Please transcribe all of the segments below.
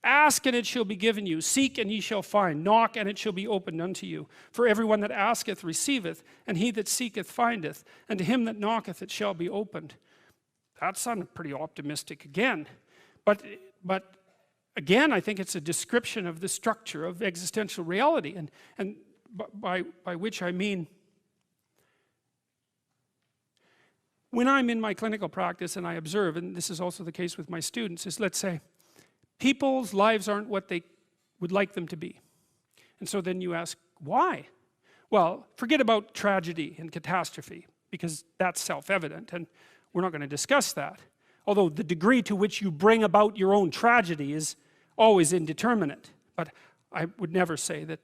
Ask and it shall be given you. Seek and ye shall find. Knock and it shall be opened unto you. For everyone that asketh receiveth, and he that seeketh findeth, and to him that knocketh it shall be opened. That sounded pretty optimistic again. But again, I think it's a description of the structure of existential reality. And by which I mean, when I'm in my clinical practice and I observe, and this is also the case with my students, is let's say, people's lives aren't what they would like them to be. And so then you ask, why? Well, forget about tragedy and catastrophe, because that's self-evident, and we're not going to discuss that. Although the degree to which you bring about your own tragedy is always indeterminate. But I would never say that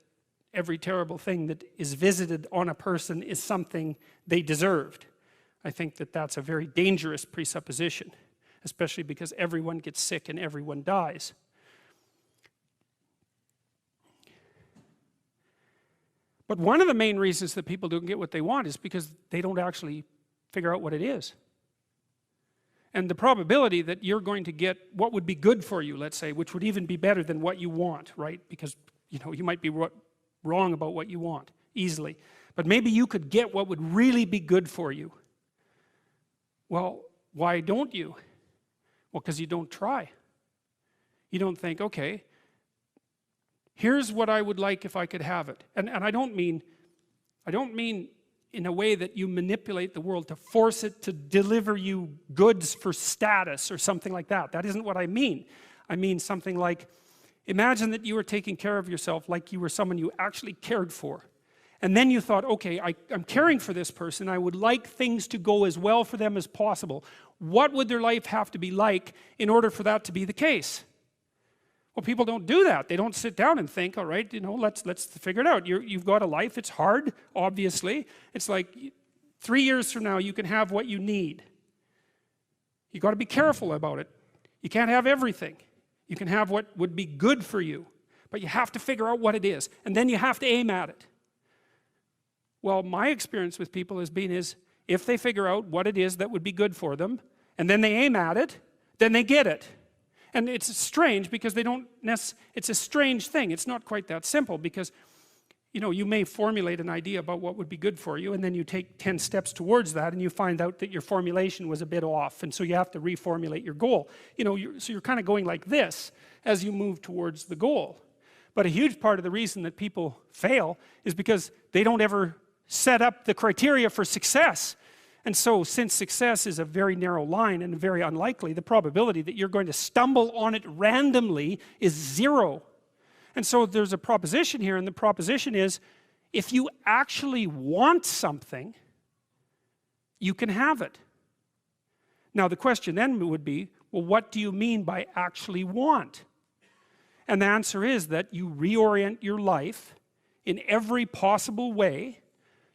every terrible thing that is visited on a person is something they deserved. I think that that's a very dangerous presupposition, especially because everyone gets sick and everyone dies. But one of the main reasons that people don't get what they want is because they don't actually figure out what it is. And the probability that you're going to get what would be good for you, let's say, which would even be better than what you want, right? Because, you know, you might be wrong about what you want easily. But maybe you could get what would really be good for you. Well, why don't you? Well, because you don't try. You don't think, okay, here's what I would like if I could have it. And I don't mean in a way that you manipulate the world to force it to deliver you goods for status or something like that. That isn't what I mean. I mean something like, imagine that you were taking care of yourself like you were someone you actually cared for. And then you thought, okay, I'm caring for this person. I would like things to go as well for them as possible. What would their life have to be like in order for that to be the case? Well, people don't do that. They don't sit down and think, all right, you know, let's figure it out. You've got a life. It's hard, obviously. It's like 3 years from now, you can have what you need. You've got to be careful about it. You can't have everything. You can have what would be good for you. But you have to figure out what it is. And then you have to aim at it. Well, my experience with people has been is, if they figure out what it is that would be good for them, and then they aim at it, then they get it. And it's strange because they don't it's a strange thing. It's not quite that simple because, you know, you may formulate an idea about what would be good for you, and then you take 10 steps towards that, and you find out that your formulation was a bit off, and so you have to reformulate your goal. You know, so you're kind of going like this as you move towards the goal. But a huge part of the reason that people fail is because they don't ever set up the criteria for success. And so, since success is a very narrow line and very unlikely, the probability that you're going to stumble on it randomly is 0. And so there's a proposition here, and the proposition is, if you actually want something, you can have it. Now the question then would be, well, what do you mean by actually want? And the answer is that you reorient your life in every possible way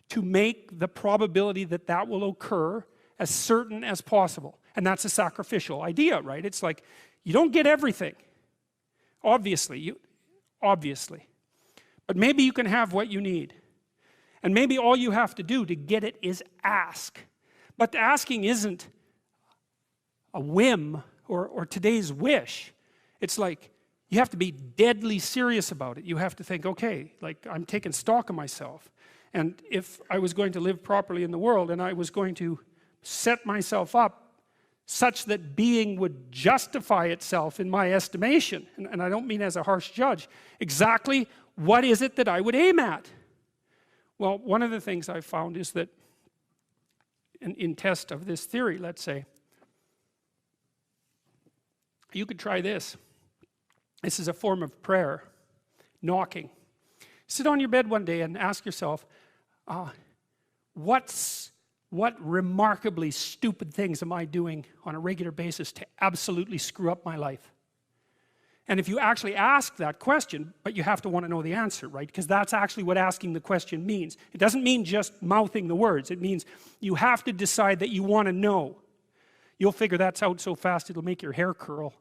to make the probability that that will occur as certain as possible. And that's a sacrificial idea, right? It's like, you don't get everything. Obviously. But maybe you can have what you need. And maybe all you have to do to get it is ask. But asking isn't a whim or today's wish. It's like, you have to be deadly serious about it. You have to think, okay, like, I'm taking stock of myself. And if I was going to live properly in the world, and I was going to set myself up such that being would justify itself in my estimation, and I don't mean as a harsh judge, exactly what is it that I would aim at? Well, one of the things I've found is that in test of this theory, let's say, you could try this. This is a form of prayer, knocking. Sit on your bed one day and ask yourself, what remarkably stupid things am I doing on a regular basis to absolutely screw up my life? And if you actually ask that question, but you have to want to know the answer, right? Because that's actually what asking the question means. It doesn't mean just mouthing the words. It means you have to decide that you want to know. You'll figure that's out so fast it'll make your hair curl.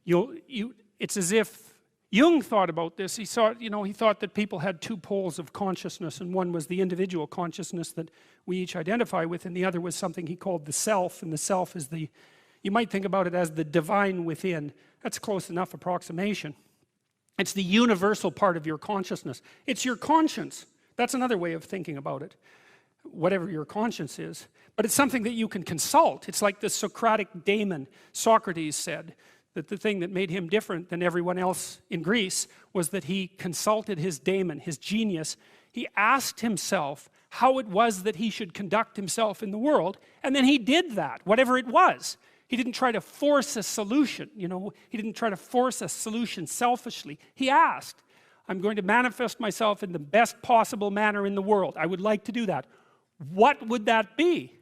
It's as if Jung thought about this. He thought that people had 2 poles of consciousness, and one was the individual consciousness that we each identify with, and the other was something he called the self, and the self is the You might think about it as the divine within. That's close enough approximation. It's the universal part of your consciousness. It's your conscience. That's another way of thinking about it. Whatever your conscience is. But it's something that you can consult. It's like the Socratic daemon. Socrates said that the thing that made him different than everyone else in Greece was that he consulted his daemon, his genius. He asked himself how it was that he should conduct himself in the world, and then he did that, whatever it was. He didn't try to force a solution, you know. He didn't try to force a solution selfishly. He asked, I'm going to manifest myself in the best possible manner in the world. I would like to do that. What would that be?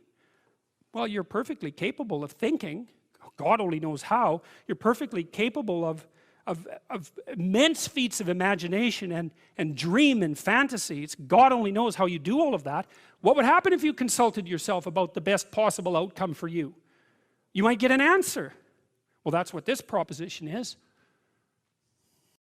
Well, you're perfectly capable of thinking. God only knows how. You're perfectly capable of immense feats of imagination and dream and fantasy. God only knows how you do all of that. What would happen if you consulted yourself about the best possible outcome for you? You might get an answer. Well, that's what this proposition is.